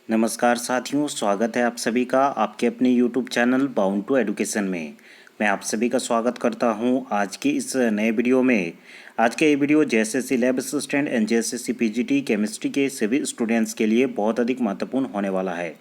नमस्कार साथियों, स्वागत है आप सभी का आपके अपने YouTube channel bound to education में। मैं आप सभी का स्वागत करता हूं आज की इस नए वीडियो में। आज का ये video JSSC lab assistant and JSSC PGT chemistry के सभी स्टूडेंट्स के लिए बहुत अधिक महत्वपूर्ण होने वाला है।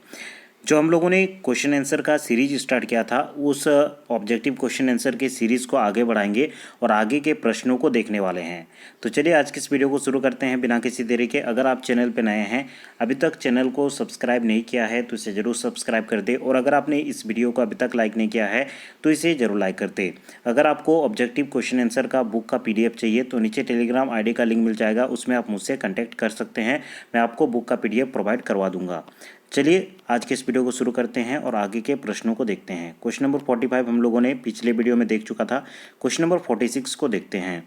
जो हम लोगों ने क्वेश्चन आंसर का सीरीज स्टार्ट किया था, उस ऑब्जेक्टिव क्वेश्चन आंसर के सीरीज़ को आगे बढ़ाएंगे और आगे के प्रश्नों को देखने वाले हैं। तो चलिए आज की इस वीडियो को शुरू करते हैं बिना किसी देरी के। अगर आप चैनल पर नए हैं, अभी तक चैनल को सब्सक्राइब नहीं किया है तो इसे ज़रूर सब्सक्राइब कर दे, और अगर आपने इस वीडियो को अभी तक लाइक नहीं किया है तो इसे ज़रूर लाइक कर दे। अगर आपको ऑब्जेक्टिव क्वेश्चन आंसर का बुक का PDF चाहिए तो नीचे टेलीग्राम ID का लिंक मिल जाएगा, उसमें आप मुझसे कॉन्टैक्ट कर सकते हैं। मैं आपको बुक का PDF प्रोवाइड करवा दूंगा। चलिए आज के इस वीडियो को शुरू करते हैं और आगे के प्रश्नों को देखते हैं। क्वेश्चन नंबर 45 हम लोगों ने पिछले वीडियो में देख चुका था। क्वेश्चन नंबर 46 को देखते हैं।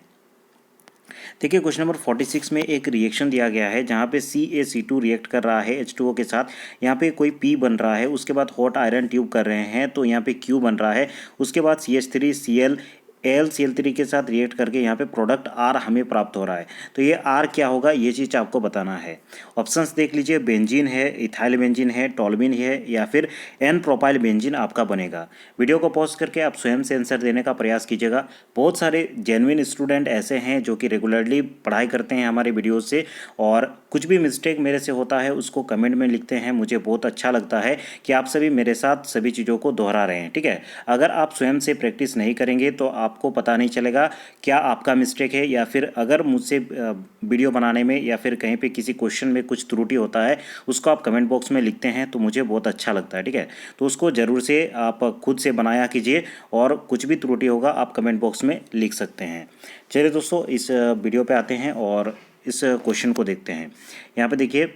देखिए क्वेश्चन नंबर 46 में एक रिएक्शन दिया गया है जहाँ पे CaC2 रिएक्ट कर रहा है H2O के साथ। यहाँ पे कोई P बन रहा है, उसके बाद हॉट आयरन ट्यूब कर रहे हैं तो यहाँ पे Q बन रहा है। उसके बाद CH3Cl AlCl3 के साथ रिएक्ट करके यहाँ पे प्रोडक्ट R हमें प्राप्त हो रहा है। तो ये R क्या होगा, ये चीज़ आपको बताना है। ऑप्शंस देख लीजिए, बेंजीन है, इथाइल बेंजीन है, टोल्यूइन है, या फिर एन प्रोपाइल बेंजीन आपका बनेगा। वीडियो को पॉज करके आप स्वयं से आंसर देने का प्रयास कीजिएगा। बहुत सारे जेन्युइन स्टूडेंट ऐसे हैं जो कि रेगुलरली पढ़ाई करते हैं हमारे वीडियोज़ से, और कुछ भी मिस्टेक मेरे से होता है उसको कमेंट में लिखते हैं। मुझे बहुत अच्छा लगता है कि आप सभी मेरे साथ सभी चीज़ों को दोहरा रहे हैं, ठीक है। अगर आप स्वयं से प्रैक्टिस नहीं करेंगे तो आपको पता नहीं चलेगा क्या आपका मिस्टेक है, या फिर अगर मुझसे वीडियो बनाने में या फिर कहीं पे किसी क्वेश्चन में कुछ त्रुटि होता है उसको आप कमेंट बॉक्स में लिखते हैं तो मुझे बहुत अच्छा लगता है, ठीक है। तो उसको ज़रूर से आप खुद से बनाया कीजिए, और कुछ भी त्रुटि होगा आप कमेंट बॉक्स में लिख सकते हैं। चलिए दोस्तों, इस वीडियो पे आते हैं और इस क्वेश्चन को देखते हैं। यहाँ पे देखिए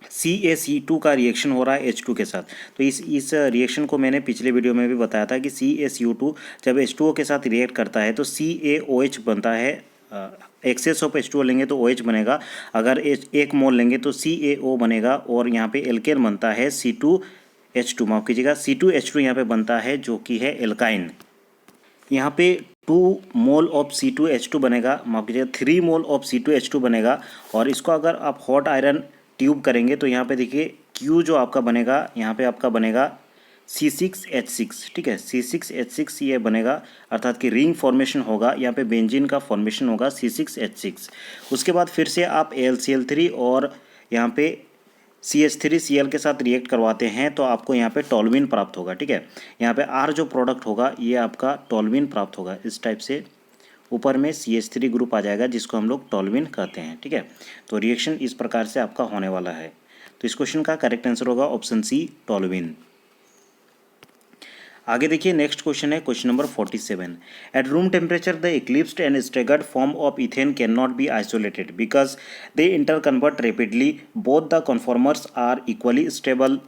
CaC2 का रिएक्शन हो रहा है H2 के साथ। तो इस रिएक्शन को मैंने पिछले वीडियो में भी बताया था कि CaCO2 जब H2O के साथ रिएक्ट करता है तो CaOH बनता है। एक्सेस ऑफ H2O लेंगे तो OH बनेगा, अगर 1 मोल लेंगे तो CaO बनेगा, और यहाँ पे एल्केन बनता है C2H2, माफ़ कीजिएगा C2H2 यहाँ पे बनता है जो कि है एल्काइन। यहाँ पे 2 मोल ऑफ C2H2 बनेगा, माफ कीजिएगा 3 मोल ऑफ C2H2 बनेगा। और इसको अगर आप हॉट आयरन ट्यूब करेंगे तो यहाँ पे देखिए Q जो आपका बनेगा, यहाँ पे आपका बनेगा C6H6, ठीक है। C6H6 ये बनेगा, अर्थात कि रिंग फॉर्मेशन होगा, यहाँ पे बेंजीन का फॉर्मेशन होगा C6H6। उसके बाद फिर से आप AlCl3 और यहाँ पे CH3Cl के साथ रिएक्ट करवाते हैं तो आपको यहाँ पे टोल्यूइन प्राप्त होगा, ठीक है। यहाँ पे R जो प्रोडक्ट होगा ये आपका टोल्यूइन प्राप्त होगा। इस टाइप से ऊपर में CH3 ग्रुप आ जाएगा जिसको हम लोग टोल्यूइन कहते हैं, ठीक है। तो रिएक्शन इस प्रकार से आपका होने वाला है। तो इस क्वेश्चन का करेक्ट आंसर होगा ऑप्शन C, टोल्यूइन। आगे देखिए नेक्स्ट क्वेश्चन है question number 47। At room temperature the eclipsed and staggered form of ethane can not be isolated because they interconvert rapidly, both the conformers are equally stable.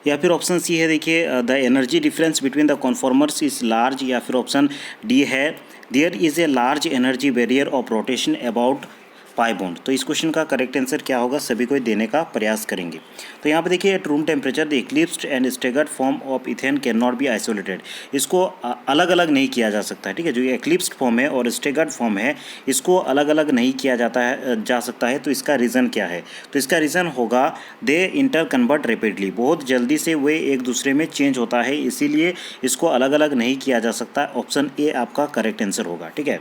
या फिर option C है, देखिए the energy difference between the conformers is large, या फिर option D है there is a large energy barrier of rotation about pi bond. तो इस question का करेक्ट आंसर क्या होगा, सभी को देने का प्रयास करेंगे। तो यहाँ पे देखिए eight room temperature the eclipsed and staggered form of ethane can not be isolated. इसको अलग अलग नहीं किया जा सकता है, ठीक है। जो ये एक्लिप्स्ड फॉर्म है और स्टेगर्ड फॉर्म है इसको अलग अलग नहीं किया जा सकता है। तो इसका रीज़न क्या है, तो इसका रीज़न होगा दे इंटर कन्वर्ट रेपिडली, बहुत जल्दी से वे एक दूसरे में चेंज होता है, इसीलिए इसको अलग अलग नहीं किया जा सकता। ऑप्शन ए आपका करेक्ट आंसर होगा, ठीक है।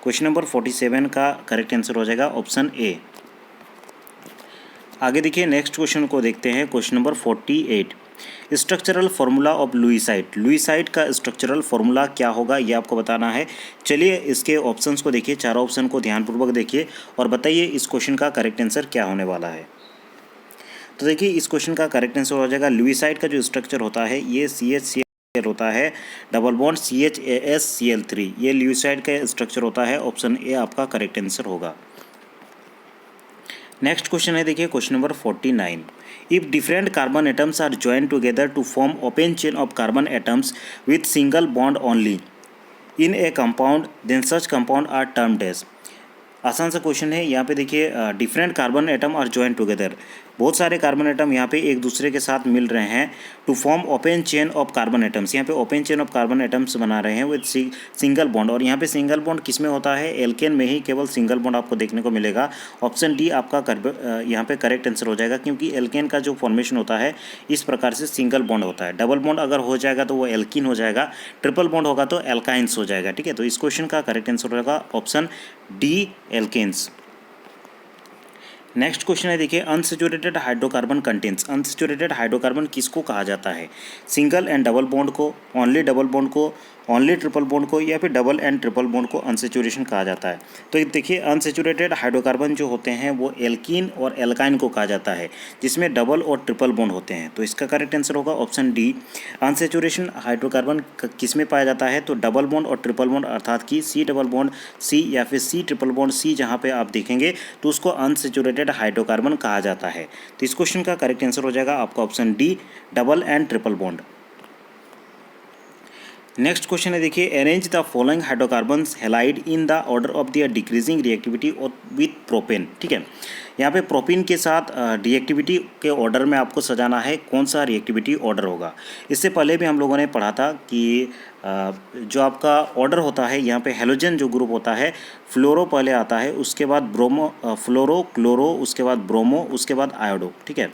क्वेश्चन नंबर 47 का करेक्ट आंसर हो जाएगा ऑप्शन ए। आगे देखिए नेक्स्ट क्वेश्चन को देखते हैं question number 48। Structural formula of lewisite. Lewisite का स्ट्रक्चरल फार्मूला क्या होगा ये आपको बताना है। चलिए इसके ऑप्शंस को देखिए, चारों ऑप्शन को ध्यानपूर्वक देखिए और बताइए इस क्वेश्चन का करेक्ट आंसर क्या होने वाला है। तो देखिए इस क्वेश्चन का करेक्ट आंसर हो जाएगा लुईसाइड का जो स्ट्रक्चर होता है ये CH होता है, डबल बॉन्ड CHAsCl3, ये लुईसाइड का स्ट्रक्चर होता है। ऑप्शन ए आपका करेक्ट आंसर होगा। नेक्स्ट क्वेश्चन है, देखिए question number 49। If different carbon atoms are join together to form open chain of carbon atoms with single bond only in a compound then such compound are termed as. आसान सा question है। यहाँ पे देखिए different carbon atom are join together, बहुत सारे carbon atom यहाँ पे एक दूसरे के साथ मिल रहे हैं to form open chain of carbon atoms. यहाँ पे open chain of carbon atoms बना रहे हैं विद सिंगल बॉन्ड। और यहाँ पे सिंगल बॉन्ड किस में होता है? एल्केन में ही केवल सिंगल बॉन्ड आपको देखने को मिलेगा। ऑप्शन डी आपका यहाँ पे करेक्ट आंसर हो जाएगा, क्योंकि एल्केन का जो फॉर्मेशन होता है इस प्रकार से सिंगल बॉन्ड होता है। डबल बॉन्ड अगर हो जाएगा तो वो एल्कीन हो जाएगा, ट्रिपल बॉन्ड होगा तो एल्काइंस हो जाएगा। ठीक है, तो इस क्वेश्चन का करेक्ट आंसर होगा option D, alkanes. Next question है, देखिए unsaturated hydrocarbon contains. Unsaturated hydrocarbon किसको कहा जाता है? सिंगल एंड डबल बॉन्ड को, ओनली डबल बॉन्ड को, ओनली ट्रिपल बॉन्ड को, या फिर डबल एंड ट्रिपल बॉन्ड को अनसैचुरेशन कहा जाता है। तो देखिए अनसैचुरेटेड हाइड्रोकार्बन जो होते हैं वो एल्कीन और एल्काइन को कहा जाता है, जिसमें डबल और ट्रिपल बॉन्ड होते हैं। तो इसका करेक्ट आंसर होगा ऑप्शन डी। अनसैचुरेशन हाइड्रोकार्बन किस में पाया जाता है? तो डबल बॉन्ड और ट्रिपल बॉन्ड, अर्थात कि सी डबल बॉन्ड सी या फिर सी ट्रिपल बॉन्ड सी जहाँ पे आप देखेंगे तो उसको अनसैचुरेटेड हाइड्रोकार्बन कहा जाता है। तो इस क्वेश्चन का करेक्ट आंसर हो जाएगा आपका option D, double and triple bond. Next question है, देखिए arrange the following hydrocarbons halide in the order of their decreasing reactivity और विथ प्रोपेन। ठीक है, यहाँ पे प्रोपेन के साथ रिएक्टिविटी के ऑर्डर में आपको सजाना है, कौन सा रिएक्टिविटी ऑर्डर होगा। इससे पहले भी हम लोगों ने पढ़ा था कि जो आपका ऑर्डर होता है यहाँ पे हेलोजन जो ग्रुप होता है, फ्लोरो पहले आता है, उसके बाद ब्रोमो, फ्लोरो, क्लोरो, उसके बाद ब्रोमो, उसके बाद आयोडो। ठीक है,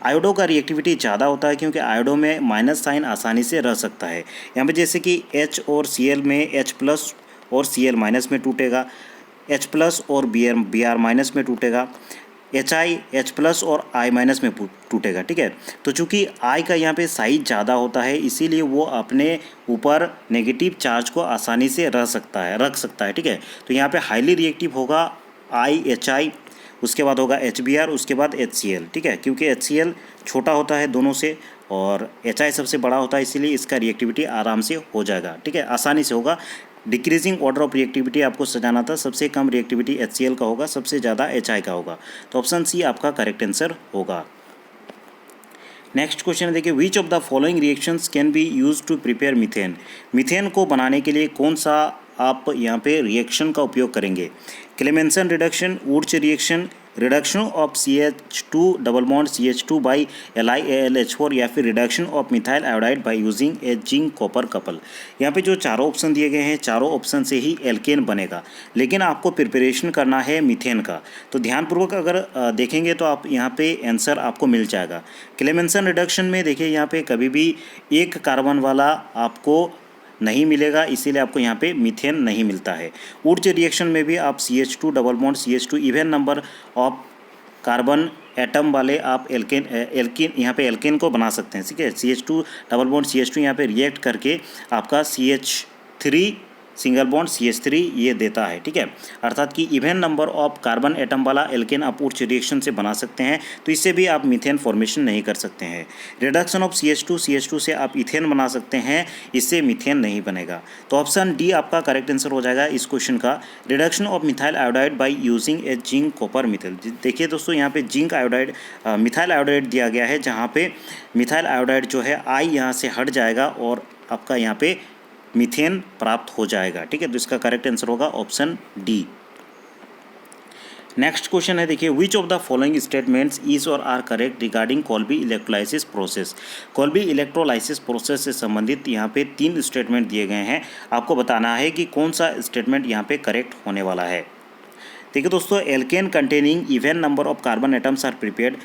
आयोडो का रिएक्टिविटी ज़्यादा होता है क्योंकि आयोडो में माइनस साइन आसानी से रह सकता है। यहाँ पे जैसे कि H और Cl में H प्लस और Cl माइनस में टूटेगा, H प्लस और Br माइनस में टूटेगा, H प्लस और I माइनस में टूटेगा। ठीक है, तो चूंकि I का यहाँ पे साइज ज़्यादा होता है इसीलिए वो अपने ऊपर नेगेटिव चार्ज को आसानी से रख सकता है। ठीक है, तो यहाँ पे हाईली रिएक्टिव होगा HI, उसके बाद होगा HBr, उसके बाद HCl। ठीक है, क्योंकि HCl छोटा होता है दोनों से और HI सबसे बड़ा होता है, इसीलिए इसका रिएक्टिविटी आराम से हो जाएगा। ठीक है, आसानी से होगा। डिक्रीजिंग ऑर्डर ऑफ रिएक्टिविटी आपको सजाना था, सबसे कम रिएक्टिविटी HCl का होगा, सबसे ज़्यादा HI का होगा। तो ऑप्शन सी आपका करेक्ट आंसर होगा। नेक्स्ट क्वेश्चन है, देखिए which of the following reactions can be use to prepare methane. Methane को बनाने के लिए कौन सा आप यहाँ पे रिएक्शन का उपयोग करेंगे? Clemmensen reduction, Wurtz reaction, reduction of CH2 double bond CH2 by LiAlH4, या फिर reduction of methyl iodide by using a zinc copper couple. यहाँ पे जो चारों ऑप्शन दिए गए हैं, चारों ऑप्शन से ही एल्केन बनेगा, लेकिन आपको प्रिपरेशन करना है मीथेन का। तो ध्यानपूर्वक अगर देखेंगे तो आप यहाँ पे आंसर आपको मिल जाएगा। क्लेमेंसन रिडक्शन में देखिए यहाँ पे कभी भी एक कार्बन वाला आपको नहीं मिलेगा, इसीलिए आपको यहाँ पे मीथेन नहीं मिलता है। वुर्च रिएक्शन में भी आप CH2 double bond CH2 even number of carbon atom वाले आप एल्केन यहाँ पे एल्केन को बना सकते हैं। ठीक है, CH2 डबल बॉन्ड CH2 यहाँ पे रिएक्ट करके आपका CH3 सिंगल बॉन्ड CH3 ये देता है। ठीक है, अर्थात कि even number of carbon atom वाला एल्केन आप उच्च रिएक्शन से बना सकते हैं, तो इससे भी आप मीथेन फॉर्मेशन नहीं कर सकते हैं। रिडक्शन ऑफ CH2 से आप इथेन बना सकते हैं, इससे मीथेन नहीं बनेगा। तो ऑप्शन डी आपका करेक्ट आंसर हो जाएगा इस क्वेश्चन का, reduction of methyl iodide by using a zinc copper methyl. देखिए दोस्तों, यहाँ पे जिंक आयोडाइड मिथाइल आयोडाइड दिया गया है, जहाँ पे मिथाइल आयोडाइड जो है आई यहाँ से हट जाएगा और आपका यहाँ पे मीथेन प्राप्त हो जाएगा। ठीक है, तो इसका करेक्ट आंसर होगा ऑप्शन डी। नेक्स्ट क्वेश्चन है, देखिए which of the following statements is or are correct regarding Kolbe electrolysis process. Kolbe electrolysis process से संबंधित यहाँ पे 3 स्टेटमेंट दिए गए हैं, आपको बताना है कि कौन सा स्टेटमेंट यहाँ पे करेक्ट होने वाला है। देखिए दोस्तों, alkane containing even number of carbon atoms are prepared.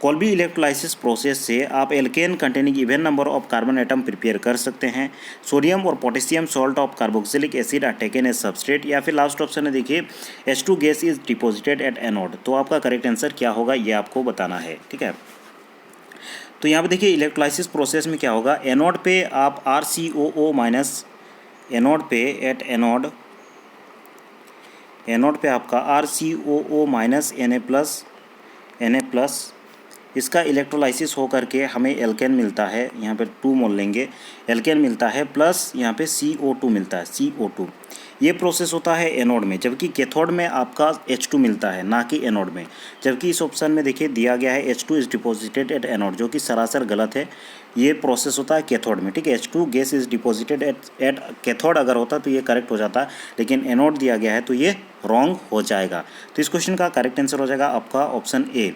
Kolbe electrolysis process से आप alkane containing even number of carbon atom prepare कर सकते हैं। सोडियम और potassium salt of carboxylic acid are taken as substrate, या फिर लास्ट ऑप्शन है देखिए H2 gas is deposited at anode. तो आपका करेक्ट आंसर क्या होगा ये आपको बताना है। ठीक है, तो यहाँ पे देखिए इलेक्ट्रोलाइसिस प्रोसेस में क्या होगा, एनोड पे आप RCOO माइनस, एनोड पे एट एनोड पे आपका RCOO माइनस Na प्लस इसका इलेक्ट्रोलाइसिस हो करके हमें एल्केन मिलता है, यहाँ पे 2 मोल लेंगे, एल्केन मिलता है, प्लस यहाँ पे CO2 मिलता है, CO2। ये प्रोसेस होता है एनोड में, जबकि कैथोड में आपका H2 मिलता है, ना कि एनोड में। जबकि इस ऑप्शन में देखिए दिया गया है H2 is deposited at anode, जो कि सरासर गलत है। ये प्रोसेस होता है कैथोड में। ठीक है, H2 gas is deposited at cathode अगर होता तो ये करेक्ट हो जाता, लेकिन एनोड दिया गया है तो ये रॉन्ग हो जाएगा। तो इस क्वेश्चन का करेक्ट आंसर हो जाएगा आपका ऑप्शन ए।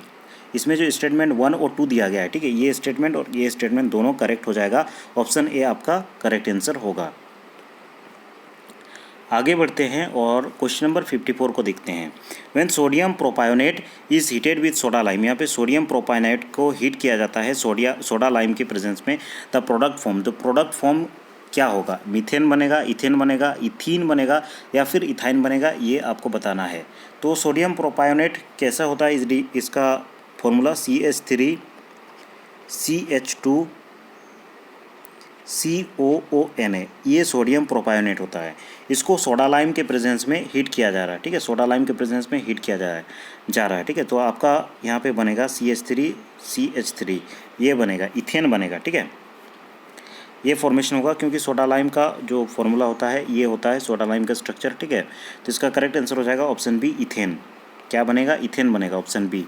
इसमें जो स्टेटमेंट 1 और 2 दिया गया है, ठीक है, ये स्टेटमेंट और ये स्टेटमेंट दोनों करेक्ट हो जाएगा। ऑप्शन ए आपका करेक्ट आंसर होगा। आगे बढ़ते हैं और क्वेश्चन नंबर 54 को देखते हैं। When sodium propionate is heated with soda lime, यहाँ पे सोडियम प्रोपायोनेट को हीट किया जाता है सोडा लाइम के प्रेजेंस में। द प्रोडक्ट फॉर्म, तो प्रोडक्ट फॉर्म क्या होगा? मीथेन बनेगा, इथेन बनेगा, इथीन बनेगा या फिर इथाइन बनेगा, ये आपको बताना है। तो सोडियम प्रोपायोनेट कैसा होता है? इसका फॉर्मूला CH3 CH2 COON है, ये सोडियम प्रोपायोनेट होता है। इसको सोडा लाइम के प्रेजेंस में हीट किया जा रहा है, ठीक है, सोडा लाइम के प्रेजेंस में हीट किया जा रहा है, ठीक है। तो आपका यहाँ पे बनेगा CH3 CH3, ये बनेगा, इथेन बनेगा, ठीक है। ये फॉर्मेशन होगा क्योंकि सोडा लाइम का जो फॉर्मूला होता है ये होता है सोडा लाइम का स्ट्रक्चर, ठीक है। तो इसका करेक्ट आंसर हो जाएगा ऑप्शन बी, इथेन। क्या बनेगा? इथेन बनेगा, ऑप्शन बी।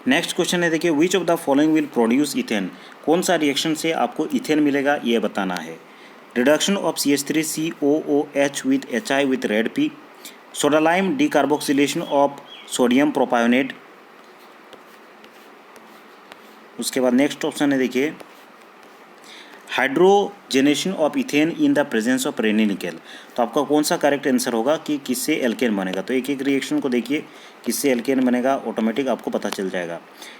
नेक्स्ट क्वेश्चन है, देखिए, which of the following will produce ethane, कौन सा रिएक्शन से आपको इथेन मिलेगा ये बताना है। Reduction of CH3 COOH with HI with red P, soda lime decarboxylation of sodium propionate. उसके बाद नेक्स्ट ऑप्शन है, देखिए, hydrogenation of ethane in the presence of Raney nickel. तो आपका कौन सा करेक्ट आंसर होगा कि किससे एल्केन बनेगा। तो एक एक रिएक्शन को देखिए, किससे एल्केन बनेगा, ऑटोमेटिक आपको पता चल जाएगा।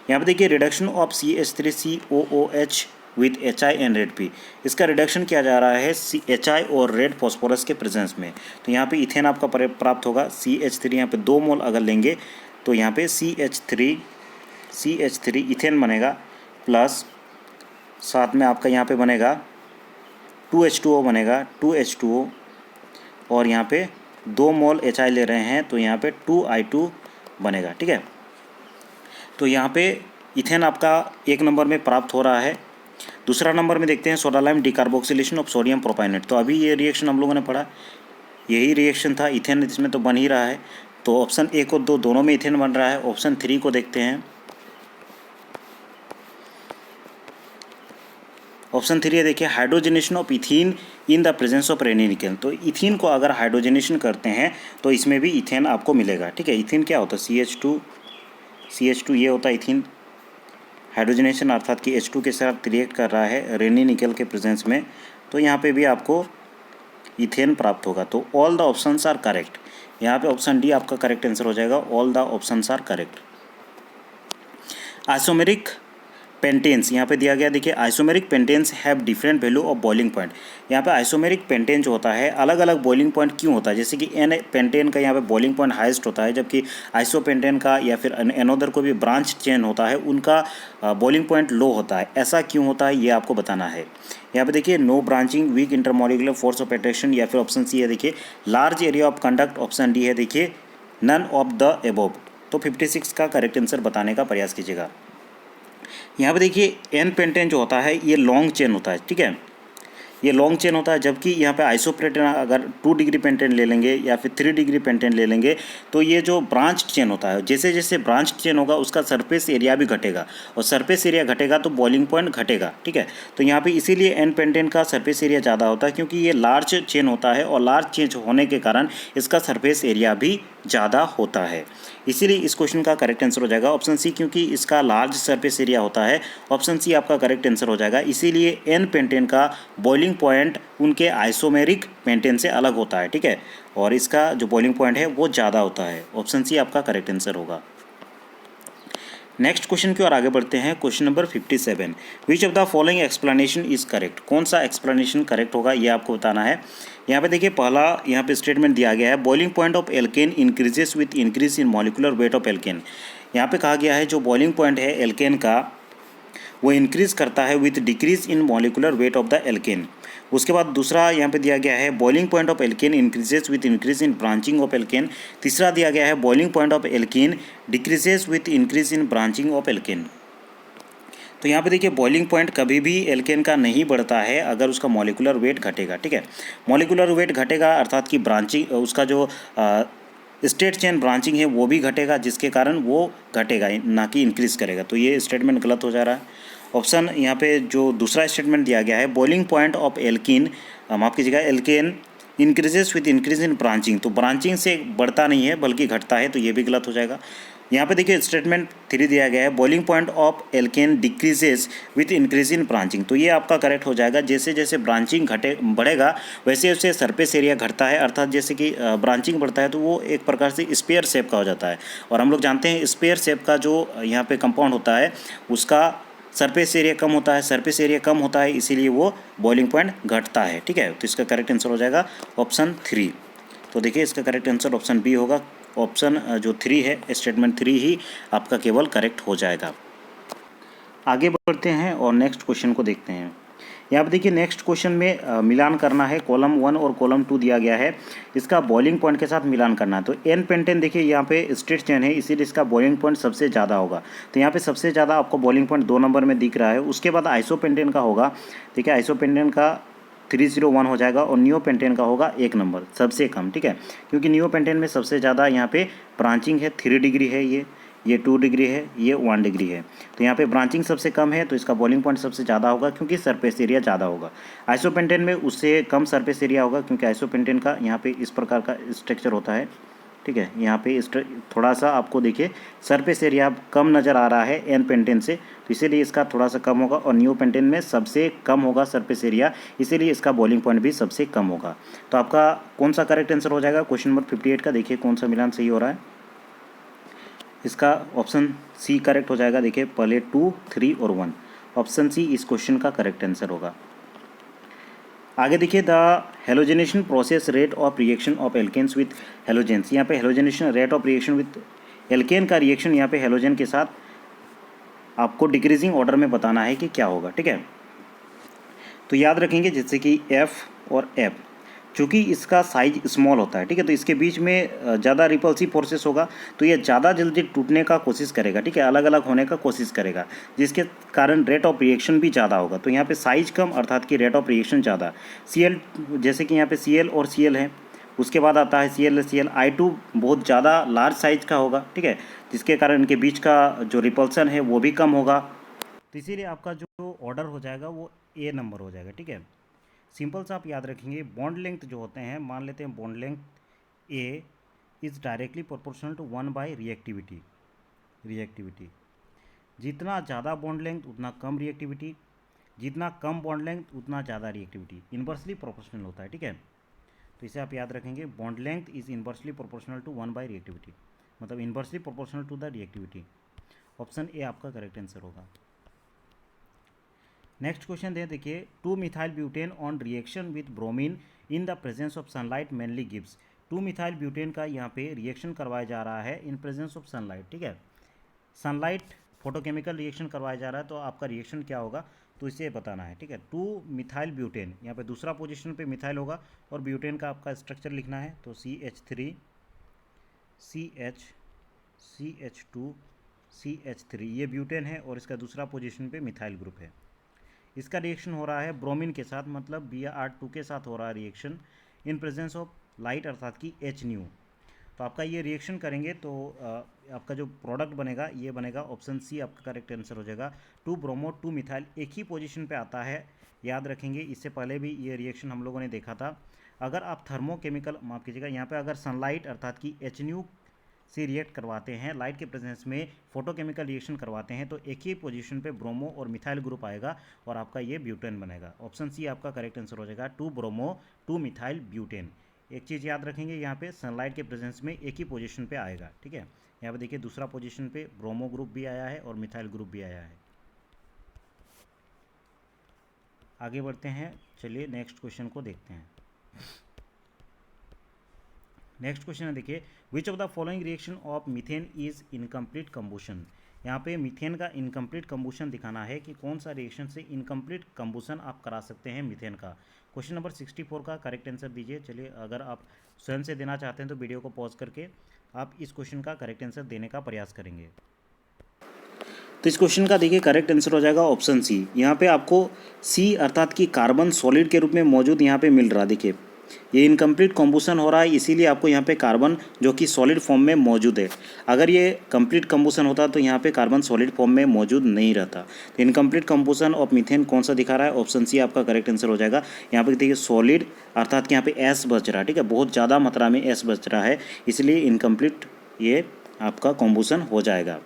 यहाँ पे देखिए, reduction of CH3 COOH with HI and red P, इसका रिडक्शन किया जा रहा है HI और रेड फॉस्फोरस के प्रेजेंस में। तो यहाँ पे इथेन आपका प्राप्त होगा। CH3 यहाँ पे 2 मोल अगर लेंगे तो यहाँ पे CH3 इथेन बनेगा, प्लस साथ में आपका यहाँ पे बनेगा 2H2O बनेगा, 2H2O, और यहाँ पे 2 मोल HI ले रहे हैं तो यहाँ पे 2I2 बनेगा, ठीक है। तो यहाँ पे इथेन आपका 1 नंबर में प्राप्त हो रहा है। दूसरा नंबर में देखते हैं soda lime decarboxylation of sodium propionate. तो अभी ये रिएक्शन हम लोगों ने पढ़ा, यही रिएक्शन था, इथेन इसमें तो बन ही रहा है। तो ऑप्शन 1 और 2 दोनों में इथेन बन रहा है। ऑप्शन 3 को देखते हैं। ऑप्शन 3 है, देखिए, hydrogenation of ethene in the presence of Raney nickel. तो इथीन को अगर हाइड्रोजनेशन करते हैं तो इसमें भी इथेन आपको मिलेगा, ठीक है। इथीन क्या होता है? CH2 ये होता है इथीन। हाइड्रोजनेशन अर्थात कि H2 के साथ रिएक्ट कर रहा है रेनी निकेल के प्रेजेंस में, तो यहाँ पे भी आपको इथेन प्राप्त होगा। तो all the options are correct. यहाँ पे ऑप्शन डी आपका करेक्ट आंसर हो जाएगा, all the options are correct. Isomeric pentanes यहाँ पे दिया गया, देखिए, isomeric pentanes have different value of boiling point. यहाँ पे आइसोमेरिक पेंटेन जो होता है अलग अलग बॉइलिंग पॉइंट क्यों होता है? जैसे कि एन पेंटेन का यहाँ पे बॉइलिंग पॉइंट हाईएस्ट होता है, जबकि आइसोपेंटेन का या फिर एनोदर को भी ब्रांच चेन होता है, उनका बॉइलिंग पॉइंट लो होता है। ऐसा क्यों होता है ये आपको बताना है। यहाँ पे देखिए, no branching, weak intermolecular force of attraction, या फिर ऑप्शन सी है, देखिए, large area of conduct. Option D है, देखिए, नन ऑफ द एबोव। तो 56 का करेक्ट आंसर बताने का प्रयास कीजिएगा। यहाँ पे देखिए, एन पेंटेन जो होता है ये लॉन्ग चेन होता है, ठीक है, ये लॉन्ग चेन होता है। जबकि यहाँ पे आइसोपेंटेन अगर 2 डिग्री पेंटेन ले लेंगे या फिर 3 डिग्री पेंटेन ले लेंगे तो ये जो ब्रांच चेन होता है, जैसे जैसे ब्रांच चेन होगा उसका सरफेस एरिया भी घटेगा, और सरफेस एरिया घटेगा तो बॉइलिंग पॉइंट घटेगा, ठीक है। तो यहाँ पे इसीलिए एन पेंटेन का सरफेस एरिया ज़्यादा होता है, क्योंकि ये लार्ज चेन होता है और लार्ज चेन होने के कारण इसका सरफेस एरिया भी ज़्यादा होता है। इसीलिए इस क्वेश्चन का करेक्ट आंसर हो जाएगा ऑप्शन सी, क्योंकि इसका लार्ज सरफेस एरिया होता है। ऑप्शन सी आपका करेक्ट आंसर हो जाएगा। इसीलिए एन पेंटेन का बॉइलिंग पॉइंट उनके आइसोमेरिक पेंटेन से अलग होता है, ठीक है, और इसका जो बॉइलिंग पॉइंट है वो ज़्यादा होता है। ऑप्शन सी आपका करेक्ट आंसर होगा। नेक्स्ट क्वेश्चन की ओर आगे बढ़ते हैं। Question number 57, which of the following explanation is correct, कौन सा एक्सप्लेनेशन करेक्ट होगा ये आपको बताना है। यहाँ पे देखिए, पहला यहाँ पे स्टेटमेंट दिया गया है, boiling point of alkene increases with increase in molecular weight of alkene. यहाँ पे कहा गया है जो बॉइलिंग पॉइंट है एल्केन का वो इंक्रीज करता है with decrease in molecular weight of the alkene. उसके बाद दूसरा यहाँ पे दिया गया है, boiling point of alkene increases with increase in branching of alkene. तीसरा दिया गया है, boiling point of alkene decreases with increase in branching of alkene. तो यहाँ पे देखिए, बॉइलिंग पॉइंट कभी भी एल्केन का नहीं बढ़ता है अगर उसका मॉलिकुलर वेट घटेगा, ठीक है। मॉलिकुलर वेट घटेगा अर्थात कि ब्रांचिंग, उसका जो स्टेट चेन ब्रांचिंग है वो भी घटेगा, जिसके कारण वो घटेगा ना कि इंक्रीज करेगा। तो ये स्टेटमेंट गलत हो जा रहा है। ऑप्शन यहाँ पे जो दूसरा स्टेटमेंट दिया गया है, बॉइलिंग पॉइंट ऑफ एल्कीन, माफ़ कीजिएगा, alkane increases with increase in branching, तो ब्रांचिंग से बढ़ता नहीं है बल्कि घटता है, तो ये भी गलत हो जाएगा। यहाँ पे देखिए स्टेटमेंट 3 दिया गया है, boiling point of alkene decreases with increase in branching, तो ये आपका करेक्ट हो जाएगा। जैसे जैसे ब्रांचिंग बढ़ेगा वैसे वैसे सरफेस एरिया घटता है, अर्थात जैसे कि ब्रांचिंग बढ़ता है तो वो एक प्रकार से स्पेयर शेप का हो जाता है, और हम लोग जानते हैं स्पेयर शेप का जो यहाँ पे कंपाउंड होता है उसका सरफेस एरिया कम होता है, सरफेस एरिया कम होता है इसीलिए वो बॉइलिंग पॉइंट घटता है। ठीक है, तो इसका करेक्ट आंसर हो जाएगा ऑप्शन 3। तो देखिए इसका करेक्ट आंसर ऑप्शन बी होगा। ऑप्शन जो 3 है, स्टेटमेंट 3 ही आपका केवल करेक्ट हो जाएगा। आगे बढ़ते हैं और नेक्स्ट क्वेश्चन को देखते हैं। यहाँ पर देखिए नेक्स्ट क्वेश्चन में मिलान करना है, कॉलम 1 और कॉलम 2 दिया गया है, इसका बॉइलिंग पॉइंट के साथ मिलान करना है। तो एन पेंटेन देखिए यहाँ पे स्ट्रेट चेन है इसीलिए इसका बॉइलिंग पॉइंट सबसे ज़्यादा होगा, तो यहाँ पे सबसे ज़्यादा आपको बॉइलिंग पॉइंट 2 नंबर में दिख रहा है। उसके बाद आइसोपेंटेन का होगा, देखिए आइसोपेंटेन का 301 हो जाएगा, और नियोपेंटेन का होगा 1 नंबर सबसे कम। ठीक है, क्योंकि नियोपेंटेन में सबसे ज़्यादा यहाँ पे ब्रांचिंग है, 3 डिग्री है, ये 2 डिग्री है, ये 1 डिग्री है, तो यहाँ पे ब्रांचिंग सबसे कम है तो इसका बॉइलिंग पॉइंट सबसे ज़्यादा होगा क्योंकि सरफेस एरिया ज़्यादा होगा। आइसोपेंटेन में उससे कम सरफेस एरिया होगा क्योंकि आइसोपेंटेन का यहाँ पे इस प्रकार का स्ट्रक्चर होता है। ठीक है, यहाँ पे थोड़ा सा आपको देखिए सरफेस एरिया कम नज़र आ रहा है एन पेंटेन से, तो इसीलिए इसका थोड़ा सा कम होगा, और न्यू पेंटेन में सबसे कम होगा सरफेस एरिया, इसीलिए इसका बॉइलिंग पॉइंट भी सबसे कम होगा। तो आपका कौन सा करेक्ट आंसर हो जाएगा क्वेश्चन नंबर 58 का, देखिए कौन सा मिलान सही हो रहा है। इसका ऑप्शन सी करेक्ट हो जाएगा। देखिए पहले 2, 3 और 1, ऑप्शन सी इस क्वेश्चन का करेक्ट आंसर होगा। आगे देखिए the halogenation process rate of reaction of alkanes with halogens, यहाँ पे halogenation rate of reaction with alkane का रिएक्शन यहाँ पे हेलोजन के साथ आपको डिक्रीजिंग ऑर्डर में बताना है कि क्या होगा। ठीक है, तो याद रखेंगे जैसे कि एफ और एफ, चूँकि इसका साइज स्मॉल होता है, ठीक है, तो इसके बीच में ज़्यादा रिपल्सिव फोर्सेस होगा तो ये ज़्यादा जल्दी टूटने का कोशिश करेगा। ठीक है, अलग अलग होने का कोशिश करेगा, जिसके कारण रेट ऑफ रिएक्शन भी ज़्यादा होगा। तो यहाँ पे साइज कम अर्थात कि रेट ऑफ रिएक्शन ज़्यादा। Cl जैसे कि यहाँ पे Cl और Cl है, उसके बाद आता है Cl I2 बहुत ज़्यादा लार्ज साइज का होगा। ठीक है, जिसके कारण इनके बीच का जो रिपल्सन है वो भी कम होगा, तो इसीलिए आपका जो ऑर्डर हो जाएगा वो ए नंबर हो जाएगा। ठीक है, सिंपल सा आप याद रखेंगे, बॉन्ड लेंथ जो होते हैं, मान लेते हैं bond length A is directly proportional to 1 by reactivity. जितना ज़्यादा बॉन्ड लेंथ उतना कम रिएक्टिविटी, जितना कम बॉन्ड लेंथ उतना ज़्यादा रिएक्टिविटी, इन्वर्सली प्रोपोर्शनल होता है। ठीक है, तो इसे आप याद रखेंगे, bond length is inversely proportional to 1 by reactivity, मतलब inversely proportional to the reactivity. Option A आपका करेक्ट आंसर होगा। नेक्स्ट क्वेश्चन देखिए 2 methyl butane on reaction with bromine in the presence of sunlight mainly gives. 2 methyl butane का यहाँ पे reaction करवाया जा रहा है इन प्रेजेंस ऑफ सनलाइट। ठीक है, सनलाइट फोटोकेमिकल रिएक्शन करवाया जा रहा है, तो आपका रिएक्शन क्या होगा तो इसे बताना है। ठीक है, 2 मिथाइल ब्यूटेन, यहाँ पे दूसरा पोजीशन पे मिथाइल होगा और ब्यूटेन का आपका स्ट्रक्चर लिखना है, तो CH3 CH2 CH3 ये ब्यूटेन है और इसका दूसरा पोजीशन पे मिथाइल ग्रुप है। इसका रिएक्शन हो रहा है ब्रोमीन के साथ, मतलब Br2 के साथ हो रहा है reaction in presence of light अर्थात कि H न्यू। तो आपका ये रिएक्शन करेंगे तो आपका जो प्रोडक्ट बनेगा ये बनेगा, ऑप्शन सी आपका करेक्ट आंसर हो जाएगा। 2 ब्रोमो 2 मिथाइल एक ही पोजीशन पे आता है, याद रखेंगे, इससे पहले भी ये रिएक्शन हम लोगों ने देखा था। अगर आप थर्मोकेमिकल माफ कीजिएगा, यहाँ पे अगर सनलाइट अर्थात कि H न्यू से रिएक्ट करवाते हैं, लाइट के प्रेजेंस में फोटोकेमिकल रिएक्शन करवाते हैं, तो एक ही पोजीशन पे ब्रोमो और मिथाइल ग्रुप आएगा और आपका ये ब्यूटेन बनेगा। ऑप्शन सी आपका करेक्ट आंसर हो जाएगा, 2 ब्रोमो 2 मिथाइल ब्यूटेन। एक चीज़ याद रखेंगे, यहाँ पे सनलाइट के प्रेजेंस में एक ही पोजीशन पे आएगा। ठीक है, यहाँ पे देखिए दूसरा पोजीशन पे ब्रोमो ग्रुप भी आया है और मिथाइल ग्रुप भी आया है। आगे बढ़ते हैं, चलिए नेक्स्ट क्वेश्चन को देखते हैं। नेक्स्ट क्वेश्चन है देखिए, which of the following reaction of methane is incomplete combustion. यहाँ पे मीथेन का इनकम्प्लीट कंबूशन दिखाना है कि कौन सा रिएक्शन से इनकम्प्लीट कंबूशन आप करा सकते हैं मीथेन का। क्वेश्चन नंबर 64 का करेक्ट आंसर दीजिए। चलिए, अगर आप स्वयं से देना चाहते हैं तो वीडियो को पॉज करके आप इस क्वेश्चन का करेक्ट आंसर देने का प्रयास करेंगे। तो इस क्वेश्चन का देखिए करेक्ट आंसर हो जाएगा ऑप्शन सी। यहाँ पे आपको सी अर्थात कि कार्बन सॉलिड के रूप में मौजूद यहाँ पे मिल रहा है। देखिए ये इनकम्प्लीट कॉम्बुशन हो रहा है, इसीलिए आपको यहाँ पे कार्बन जो कि सॉलिड फॉर्म में मौजूद है। अगर ये कंप्लीट कम्बुशन होता तो यहाँ पे कार्बन सॉलिड फॉर्म में मौजूद नहीं रहता। तो इनकम्प्लीट कम्बुशन ऑफ मीथेन कौन सा दिखा रहा है? ऑप्शन सी आपका करेक्ट आंसर हो जाएगा। यहाँ पे देखिए सॉलिड अर्थात कि यहाँ पे एस बच रहा है, ठीक है, बहुत ज़्यादा मात्रा में एस बच रहा है, इसलिए इनकम्प्लीट ये आपका कॉम्बुशन हो जाएगा।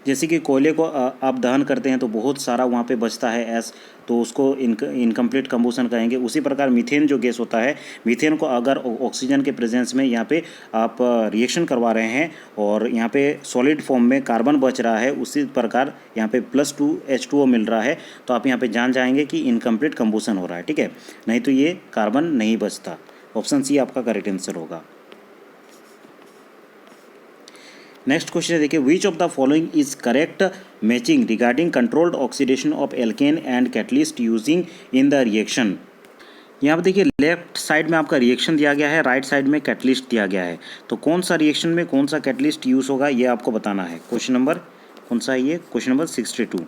जैसे कि कोयले को आप दहन करते हैं तो बहुत सारा वहाँ पे बचता है एस, तो उसको इनकम्प्लीट कम्बुशन कहेंगे। उसी प्रकार मीथेन जो गैस होता है, मीथेन को अगर ऑक्सीजन के प्रेजेंस में यहाँ पे आप रिएक्शन करवा रहे हैं और यहाँ पे सॉलिड फॉर्म में कार्बन बच रहा है, उसी प्रकार यहाँ पे +2 H2O मिल रहा है, तो आप यहाँ पे जान जाएंगे कि इनकम्प्लीट कम्बुशन हो रहा है, ठीक है, नहीं तो ये कार्बन नहीं बचता। ऑप्शन सी आपका करेक्ट आंसर होगा। नेक्स्ट क्वेश्चन है, देखिए which of the following is correct matching regarding controlled oxidation of alkene and catalyst using in the reaction. यहाँ पर देखिए लेफ्ट साइड में आपका रिएक्शन दिया गया है, राइट साइड में कैटलिस्ट दिया गया है, तो कौन सा रिएक्शन में कौन सा कैटलिस्ट यूज़ होगा ये आपको बताना है। क्वेश्चन नंबर कौन सा है ये? Question number 62।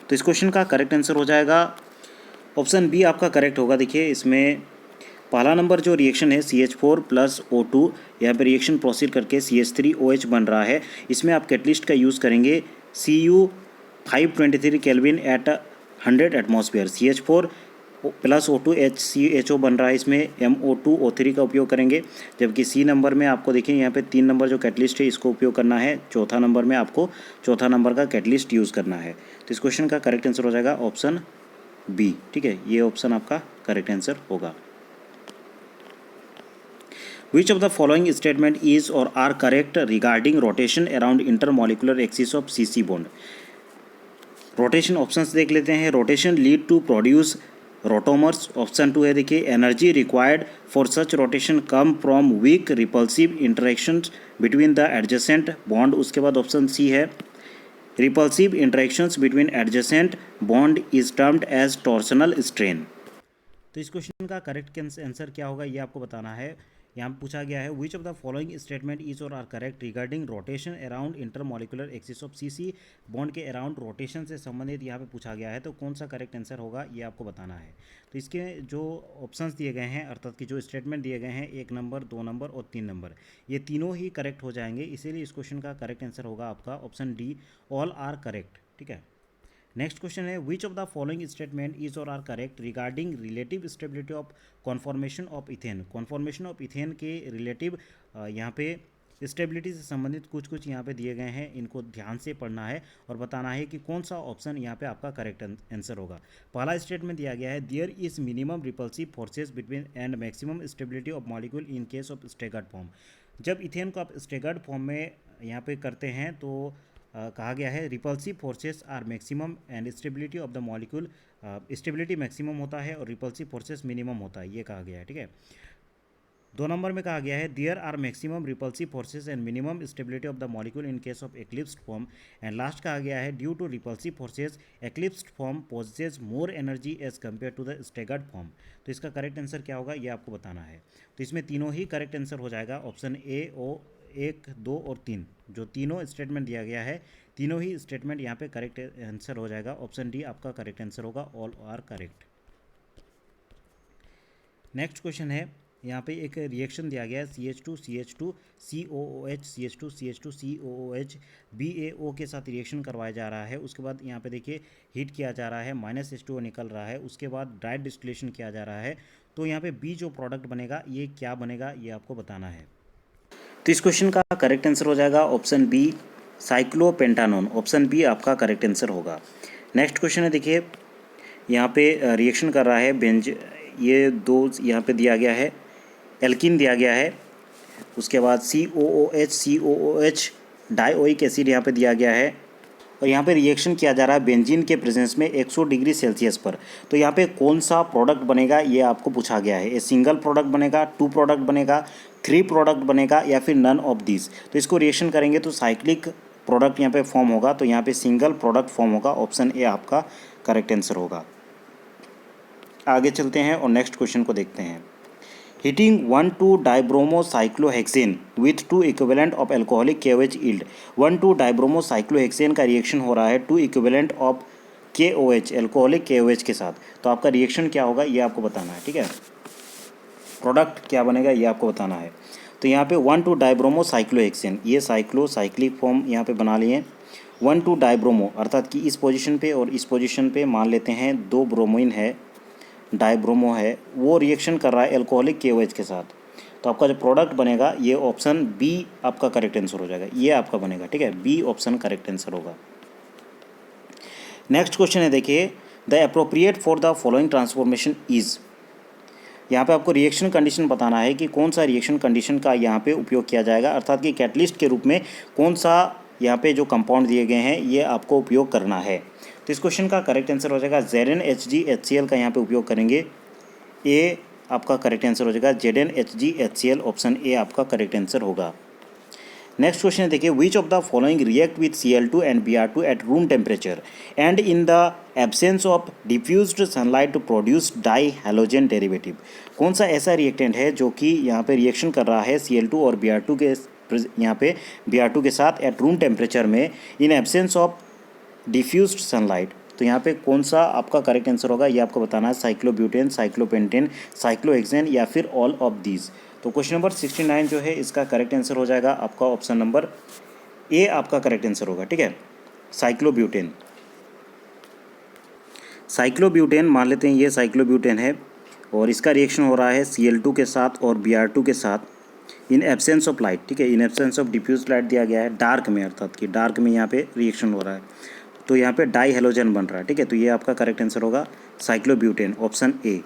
तो इस क्वेश्चन का करेक्ट आंसर हो जाएगा ऑप्शन बी आपका करेक्ट होगा। देखिए इसमें पहला नंबर जो रिएक्शन है CH4 + O2, यहाँ पर रिएक्शन प्रोसीड करके CH3OH बन रहा है, इसमें आप कैटलिस्ट का यूज़ करेंगे Cu 523 kelvin at 100 atmosphere. CH4 + O2 HCHO बन रहा है, इसमें MO2O3 का उपयोग करेंगे। जबकि सी नंबर में आपको देखिए यहाँ पे 3 नंबर जो कैटलिस्ट है इसको उपयोग करना है, चौथा नंबर में आपको चौथा नंबर का कैटलिस्ट यूज़ करना है। तो इस क्वेश्चन का करेक्ट आंसर हो जाएगा ऑप्शन बी, ठीक है, ये ऑप्शन आपका करेक्ट आंसर होगा। Which of the following statement is or are correct regarding rotation around intermolecular axis of CC bond? Rotation options देख लेते हैं। Rotation lead to produce rotamers. Option 2 है देखिए energy required for such rotation come from weak repulsive interactions between the adjacent bond. उसके बाद option C है repulsive interactions between adjacent bond is termed as torsional strain. तो इस question का correct answer क्या होगा ये आपको बताना है। यहाँ पूछा गया है which of the following statement is or are correct regarding rotation around intermolecular axis of CC bond के अराउंड रोटेशन से संबंधित यहाँ पे पूछा गया है, तो कौन सा करेक्ट आंसर होगा ये आपको बताना है। तो इसके जो ऑप्शंस दिए गए हैं अर्थात कि जो स्टेटमेंट दिए गए हैं 1 नंबर 2 नंबर और 3 नंबर, ये तीनों ही करेक्ट हो जाएंगे, इसीलिए इस क्वेश्चन का करेक्ट आंसर होगा आपका option D, all are correct, ठीक है। नेक्स्ट क्वेश्चन है which of the following statement is or are correct regarding relative stability of conformation of ethane. Conformation of ethane के रिलेटिव यहाँ पे स्टेबिलिटी से संबंधित कुछ यहाँ पे दिए गए हैं, इनको ध्यान से पढ़ना है और बताना है कि कौन सा ऑप्शन यहाँ पे आपका करेक्ट आंसर होगा। पहला स्टेटमेंट दिया गया है there is minimum repulsive forces between and maximum stability of molecule in case of staggered form. जब इथेन को आप स्टेगर्ड फॉर्म में यहाँ पे करते हैं तो कहा गया है repulsive forces are maximum and stability of the molecule, stability maximum होता है और रिपल्सिव फोर्सेस मिनिमम होता है, ये कहा गया है, ठीक है। 2 नंबर में कहा गया है there are maximum repulsive forces and minimum stability of the molecule in case of eclipsed form. And last कहा गया है due to repulsive forces eclipsed form possesses more energy as compare to the staggered form. तो इसका correct answer क्या होगा ये आपको बताना है। तो इसमें तीनों ही करेक्ट आंसर हो जाएगा, ऑप्शन ए ओ 1, 2 और 3, जो तीनों स्टेटमेंट दिया गया है तीनों ही स्टेटमेंट यहाँ पे करेक्ट आंसर हो जाएगा। ऑप्शन डी आपका करेक्ट आंसर होगा, all are correct. Next question है, यहाँ पे एक रिएक्शन दिया गया है CH2 CH2 COOH CH2 CH2 COOH BaO के साथ रिएक्शन करवाया जा रहा है। उसके बाद यहाँ पे देखिए हीट किया जा रहा है, -H2O निकल रहा है, उसके बाद ड्राई डिस्टिलेशन किया जा रहा है। तो यहाँ पे बी जो प्रोडक्ट बनेगा ये क्या बनेगा ये आपको बताना है। तो इस क्वेश्चन का करेक्ट आंसर हो जाएगा option B cyclopentanone. Option B आपका करेक्ट आंसर होगा। नेक्स्ट क्वेश्चन है देखिए यहाँ पे रिएक्शन कर रहा है बेंज, ये 2 यहाँ पे दिया गया है, एल्कीन दिया गया है, उसके बाद COOH डाइओइक एसिड यहाँ पे दिया गया है और यहाँ पे रिएक्शन किया जा रहा है बेंजीन के प्रेजेंस में 100 डिग्री सेल्सियस पर। तो यहाँ पे कौन सा प्रोडक्ट बनेगा ये आपको पूछा गया है। ये सिंगल प्रोडक्ट बनेगा, 2 प्रोडक्ट बनेगा, 3 प्रोडक्ट बनेगा या फिर नन ऑफ दिस। तो इसको रिएक्शन करेंगे तो साइक्लिक प्रोडक्ट यहाँ पे फॉर्म होगा, तो यहाँ पे सिंगल प्रोडक्ट फॉर्म होगा। ऑप्शन ए आपका करेक्ट आंसर होगा। आगे चलते हैं और नेक्स्ट क्वेश्चन को देखते हैं। हीटिंग 1,2-डाइब्रोमोसाइक्लोहेक्सेन with 2 equivalent of alcoholic KOH yield. 1,2-डाइब्रोमोसाइक्लोहेक्सेन का रिएक्शन हो रहा है 2 equivalent of KOH alcoholic KOH के साथ। तो आपका रिएक्शन क्या होगा ये आपको बताना है, ठीक है। प्रोडक्ट क्या बनेगा ये आपको बताना है। तो यहाँ पे 1,2 डाइब्रोमो साइक्लोहेक्सेन, ये साइक्लिक फॉर्म यहाँ पे बना लिए। 1,2 डाइब्रोमो अर्थात कि इस पोजीशन पे और इस पोजीशन पे मान लेते हैं 2 ब्रोमीन है, डाइब्रोमो है, वो रिएक्शन कर रहा है एल्कोहलिक KOH के साथ। तो आपका जो प्रोडक्ट बनेगा ये ऑप्शन बी आपका करेक्ट आंसर हो जाएगा, ये आपका बनेगा, ठीक है, बी ऑप्शन करेक्ट आंसर होगा। नेक्स्ट क्वेश्चन है, देखिए the appropriate for the following transformation is. यहाँ पे आपको रिएक्शन कंडीशन बताना है कि कौन सा रिएक्शन कंडीशन का यहाँ पे उपयोग किया जाएगा, अर्थात कि कैटलिस्ट के रूप में कौन सा यहाँ पे जो कंपाउंड दिए गए हैं ये आपको उपयोग करना है। तो इस क्वेश्चन का करेक्ट आंसर हो जाएगा ZnHgHCl का यहाँ पे उपयोग करेंगे, ए आपका करेक्ट आंसर हो जाएगा, ZnHgHCl ऑप्शन ए आपका करेक्ट आंसर होगा। नेक्स्ट क्वेश्चन है, देखिए which of the following react with Cl2 and Br2 at room temperature and in the absence of diffused sunlight to produce dihalogen derivative. कौन सा ऐसा reactant है जो कि यहाँ पे रिएक्शन कर रहा है Cl2 और Br2 के यहाँ पे Br2 के साथ एट रूम टेम्परेचर में इन एब्सेंस ऑफ डिफ्यूज्ड सनलाइट। तो यहाँ पे कौन सा आपका करेक्ट आंसर होगा ये आपको बताना है, साइक्लोब्यूटेन, साइक्लोपेंटेन, साइक्लोहेक्सेन या फिर ऑल ऑफ दीज। तो क्वेश्चन नंबर 69 जो है इसका करेक्ट आंसर हो जाएगा आपका ऑप्शन नंबर ए आपका करेक्ट आंसर होगा, ठीक है, साइक्लोब्यूटेन। साइक्लोब्यूटेन मान लेते हैं ये साइक्लोब्यूटेन है और इसका रिएक्शन हो रहा है Cl2 के साथ और Br2 के साथ इन एब्सेंस ऑफ लाइट, ठीक है, in absence of diffuse light दिया गया है, डार्क में, अर्थात कि डार्क में यहाँ पे रिएक्शन हो रहा है, तो यहाँ पे डाई हेलोजन बन रहा है, ठीक है, तो ये आपका करेक्ट आंसर होगा cyclobutane option A.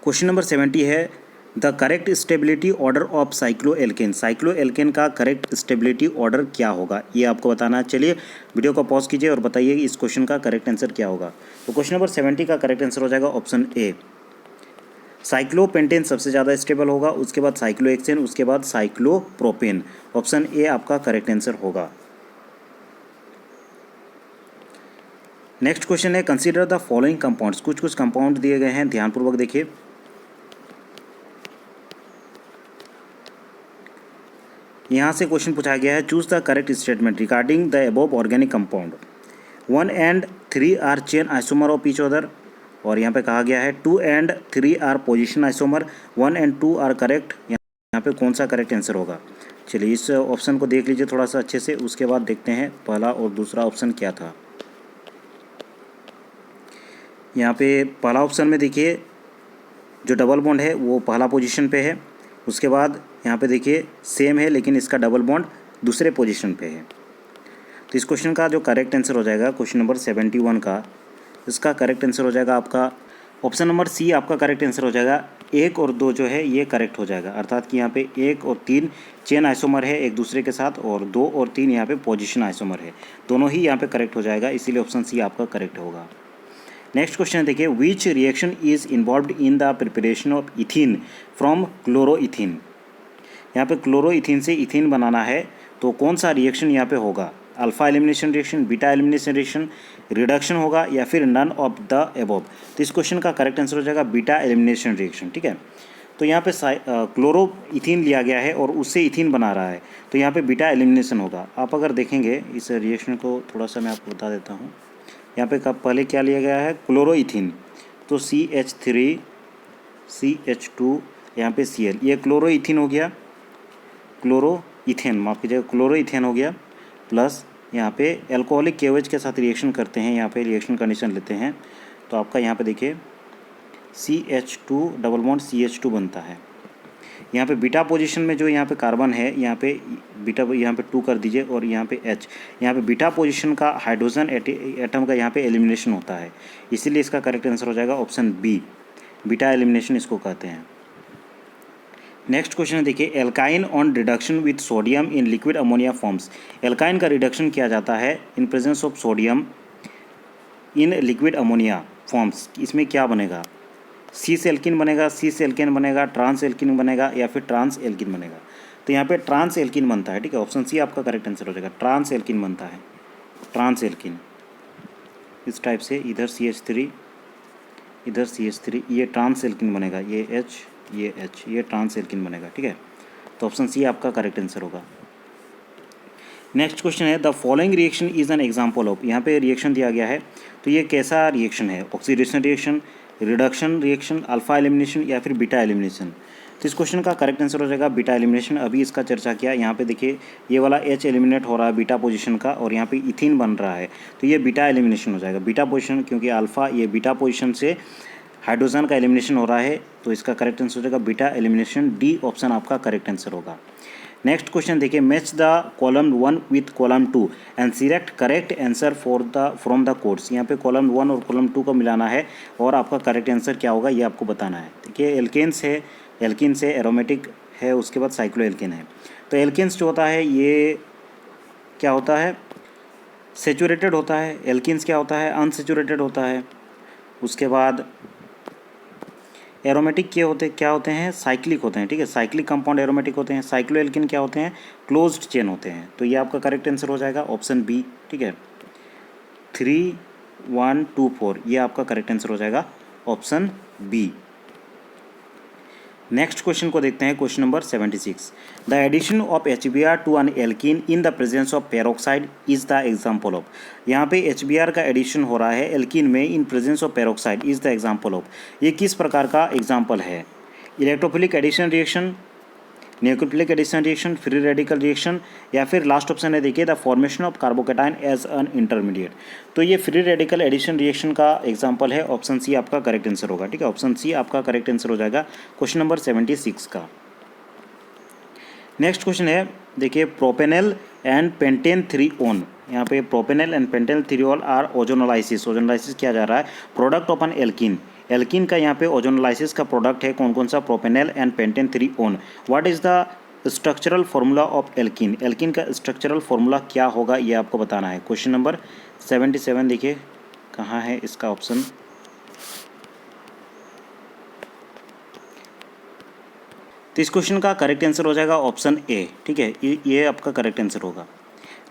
Question number 70 है the correct stability order of cycloalkane. Cycloalkane का करेक्ट स्टेबिलिटी ऑर्डर क्या होगा ये आपको बताना है। चलिए वीडियो को पॉज कीजिए और बताइए इस क्वेश्चन का करेक्ट आंसर क्या होगा। तो क्वेश्चन नंबर 70 का करेक्ट आंसर हो जाएगा ऑप्शन ए, साइक्लोपेंटेन सबसे ज़्यादा स्टेबल होगा, उसके बाद साइक्लोहेक्सेन, उसके बाद साइक्लोप्रोपेन, ऑप्शन ए आपका करेक्ट आंसर होगा। नेक्स्ट क्वेश्चन है कंसीडर द फॉलोइंग कंपाउंड्स। कुछ कंपाउंड दिए गए हैं, ध्यानपूर्वक देखिए। यहाँ से क्वेश्चन पूछा गया है choose the correct statement regarding the above organic compound. 1 and 3 are chain isomer of each other, और यहाँ पे कहा गया है 2 and 3 are position isomer, 1 and 2 are correct. यहाँ पे कौन सा करेक्ट आंसर होगा, चलिए इस ऑप्शन को देख लीजिए थोड़ा सा अच्छे से, उसके बाद देखते हैं पहला और दूसरा ऑप्शन क्या था। यहाँ पे पहला ऑप्शन में देखिए जो डबल बॉन्ड है वो पहला पोजीशन पे है, उसके बाद यहाँ पे देखिए सेम है लेकिन इसका डबल बॉन्ड दूसरे पोजीशन पे है। तो इस क्वेश्चन का जो करेक्ट आंसर हो जाएगा क्वेश्चन नंबर 71 का, इसका करेक्ट आंसर हो जाएगा आपका ऑप्शन नंबर सी आपका करेक्ट आंसर हो जाएगा। 1 और 2 जो है ये करेक्ट हो जाएगा, अर्थात कि यहाँ पे 1 और 3 चेन आइसोमर है एक दूसरे के साथ, और 2 और 3 यहाँ पे पोजीशन आइसोमर है, दोनों ही यहाँ पे करेक्ट हो जाएगा, इसीलिए ऑप्शन सी आपका करेक्ट होगा। नेक्स्ट क्वेश्चन देखिए which reaction is involved in the preparation of ethene from chloroethene. यहाँ पे क्लोरोइथीन से इथीन बनाना है, तो कौन सा रिएक्शन यहाँ पे होगा, alpha elimination reaction, beta elimination reaction, reduction होगा या फिर नन ऑफ द अबव। तो इस क्वेश्चन का करेक्ट आंसर हो जाएगा बीटा एलिमिनेशन रिएक्शन, ठीक है। तो यहाँ पे क्लोरोइथीन लिया गया है और उससे इथीन बना रहा है, तो यहाँ पे बीटा एलिमिनेशन होगा। आप अगर देखेंगे इस रिएक्शन को थोड़ा सा मैं आपको बता देता हूँ। यहाँ पे पहले क्या लिया गया है क्लोरोइथीन, तो CH3 CH2 यहाँ पे Cl, ये क्लोरोइथीन हो गया, क्लोरोइथेन माफ कीजिएगा क्लोरोइथेन हो गया, प्लस यहाँ पे एल्कोहलिक KOH के साथ रिएक्शन करते हैं, यहाँ पे रिएक्शन कंडीशन लेते हैं, तो आपका यहाँ पे देखिए CH2 डबल बॉन्ड CH2 बनता है। यहाँ पे बीटा पोजीशन में जो यहाँ पे कार्बन है, यहाँ पे बीटा यहाँ पे 2 कर दीजिए और यहाँ पे H, यहाँ पे बीटा पोजीशन का हाइड्रोजन एटम का यहाँ पे एलिमिनेशन होता है, इसीलिए इसका करेक्ट आंसर हो जाएगा ऑप्शन बी, बीटा एलिमिनेशन इसको कहते हैं। नेक्स्ट क्वेश्चन देखिए alkyne on reduction with sodium in liquid ammonia forms. Alkyne का रिडक्शन किया जाता है इन presence of sodium in liquid ammonia forms, इसमें क्या बनेगा, सी से एल्किन बनेगा, सी से एल्केन बनेगा, ट्रांस एल्किन बनेगा या फिर ट्रांस एल्किन बनेगा। तो यहाँ पे ट्रांस एल्किन बनता है, ठीक है, ऑप्शन सी आपका करेक्ट आंसर हो जाएगा, ट्रांस एल्किन बनता है, ट्रांस एल्किन इस टाइप से, इधर CH3 इधर CH3, ये ट्रांस एल्किन बनेगा, ये H ये H, ये ट्रांस एल्किन बनेगा, ठीक है। तो ऑप्शन सी आपका करेक्ट आंसर होगा। नेक्स्ट क्वेश्चन है the following reaction is an example of. यहाँ पे रिएक्शन दिया गया है, तो ये कैसा रिएक्शन है, oxidation reaction, reduction reaction, alpha elimination या फिर बीटा एलिमिनेशन। तो इस क्वेश्चन का करेक्ट आंसर हो जाएगा बीटा एलिमिनेशन। अभी इसका चर्चा किया, यहाँ पे देखिए ये वाला H एलिमिनेट हो रहा है बीटा पोजीशन का और यहाँ पे इथीन बन रहा है, तो ये बीटा एलिमिनेशन हो जाएगा। बीटा पोजीशन क्योंकि अल्फा ये बीटा पोजीशन से हाइड्रोजन का एलिमिनेशन हो रहा है, तो इसका करेक्ट आंसर हो जाएगा बीटा एलिमिनेशन। डी ऑप्शन आपका करेक्ट आंसर होगा। नेक्स्ट क्वेश्चन देखिए, match the column 1 with column 2 and select correct answer from the codes. यहाँ पे कॉलम 1 और कॉलम 2 को मिलाना है और आपका करेक्ट आंसर क्या होगा ये आपको बताना है। देखिए एल्केन्स है, एल्किन्स है, एरोमेटिक है, उसके बाद साइक्लो एल्किन है। तो एल्किन्स जो होता है ये क्या होता है, सेचुरेटेड होता है। एल्किन्स क्या होता है, अनसेचुरेटेड होता है। उसके बाद एरोमेटिक क्या होते हैं, साइक्लिक होते हैं, ठीक है, साइक्लिक कंपाउंड एरोमेटिक होते हैं। साइक्लो एल्किन क्या होते हैं, क्लोज्ड चेन होते हैं। तो ये आपका करेक्ट आंसर हो जाएगा ऑप्शन बी, ठीक है, 3, 1, 2, 4 ये आपका करेक्ट आंसर हो जाएगा ऑप्शन बी। नेक्स्ट क्वेश्चन को देखते हैं, question number 76। The addition of HBr to an alkene in the presence of peroxide is the example of. यहाँ पे HBr का एडिशन हो रहा है एल्कीन में in presence of peroxide is the example of. ये किस प्रकार का एग्जाम्पल है, electrophilic addition reaction, nucleophilic addition reaction, free radical reaction, या फिर लास्ट ऑप्शन है देखिए the formation of carbocation as an intermediate. तो ये फ्री रेडिकल एडिशन रिएक्शन का एग्जांपल है। ऑप्शन सी आपका करेक्ट आंसर होगा, ठीक है, ऑप्शन सी आपका करेक्ट आंसर हो जाएगा क्वेश्चन नंबर 76 का। नेक्स्ट क्वेश्चन है देखिए, प्रोपेनल एंड पेंटेन 3 ओन। यहाँ पे propanal and pentane 3 one are ozonolysis किया जा रहा है product of an alkene. Alkene का यहाँ पे ओजोनोलाइसिस का प्रोडक्ट है कौन कौन सा, propanal and pentane 3 own. What is the structural formula of alkene. Alkene का स्ट्रक्चरल फार्मूला क्या होगा ये आपको बताना है। क्वेश्चन नंबर 77 देखिए कहाँ है इसका ऑप्शन, तो इस क्वेश्चन का करेक्ट आंसर हो जाएगा ऑप्शन ए, ठीक है, ये आपका करेक्ट आंसर होगा।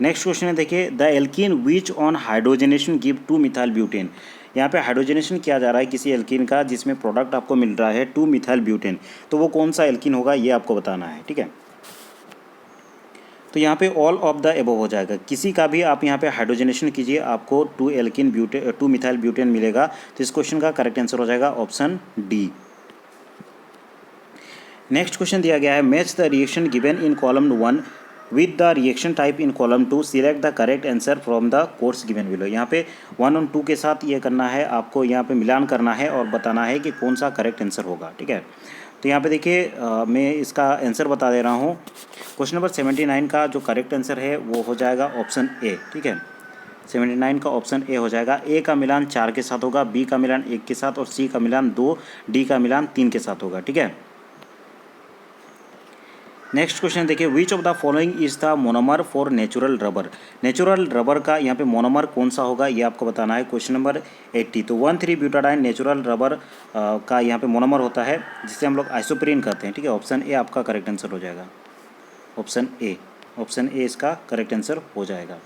नेक्स्ट क्वेश्चन है देखिए, the alkene which on hydrogenation give 2 methyl butane. यहाँ पे हाइड्रोजनेशन किया जा रहा है किसी एल्कीन का जिसमें प्रोडक्ट आपको मिल रहा है 2 मिथाइल ब्यूटेन, तो वो कौन सा एल्कीन होगा ये आपको बताना है, ठीक है। तो यहाँ पे ऑल ऑफ द एबव हो जाएगा, किसी का भी आप यहाँ पे हाइड्रोजनेशन कीजिए आपको 2 मिथाइल ब्यूटेन मिलेगा। तो इस क्वेश्चन का करेक्ट आंसर हो जाएगा ऑप्शन डी। नेक्स्ट क्वेश्चन दिया गया है, match the reaction given in column 1 with the reaction type in column 2, select the correct answer from the codes given below. यहाँ पे 1 और 2 के साथ ये करना है आपको, यहाँ पे मिलान करना है और बताना है कि कौन सा करेक्ट आंसर होगा, ठीक है। तो यहाँ पे देखिए मैं इसका आंसर बता दे रहा हूँ। क्वेश्चन नंबर 79 का जो करेक्ट आंसर है वो हो जाएगा ऑप्शन ए, ठीक है, 79 का ऑप्शन ए हो जाएगा। ए का मिलान 4 के साथ होगा, बी का मिलान 1 के साथ और सी का मिलान 2, डी का मिलान 3 के साथ होगा, ठीक है। नेक्स्ट क्वेश्चन देखिए, which of the following is the monomer for natural rubber. Natural rubber का यहाँ पे मोनोमर कौन सा होगा ये आपको बताना है। क्वेश्चन नंबर 80, तो 1,3-ब्यूटाडाइन नेचुरल रबर का यहाँ पे मोनोमर होता है जिसे हम लोग आइसोप्रीन कहते हैं, ठीक है। ऑप्शन ए आपका करेक्ट आंसर हो जाएगा, ऑप्शन ए इसका करेक्ट आंसर हो जाएगा।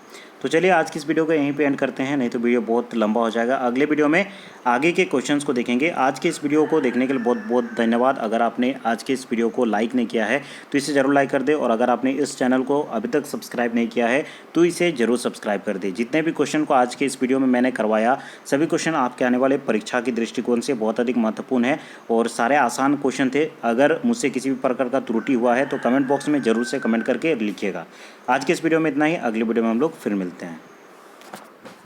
तो चलिए आज की इस वीडियो को यहीं पे एंड करते हैं, नहीं तो वीडियो बहुत लंबा हो जाएगा। अगले वीडियो में आगे के क्वेश्चंस को देखेंगे। आज के इस वीडियो को देखने के लिए बहुत बहुत धन्यवाद। अगर आपने आज के इस वीडियो को लाइक नहीं किया है तो इसे ज़रूर लाइक कर दे, और अगर आपने इस चैनल को अभी तक सब्सक्राइब नहीं किया है तो इसे ज़रूर सब्सक्राइब कर दे। जितने भी क्वेश्चन को आज के इस वीडियो में मैंने करवाया सभी क्वेश्चन आपके आने वाले परीक्षा की दृष्टिकोण से बहुत अधिक महत्वपूर्ण है और सारे आसान क्वेश्चन थे। अगर मुझसे किसी भी प्रकार का त्रुटि हुआ है तो कमेंट बॉक्स में ज़रूर से कमेंट करके लिखिएगा। आज के इस वीडियो में इतना ही, अगले वीडियो में हम लोग फिर मिलते हैं।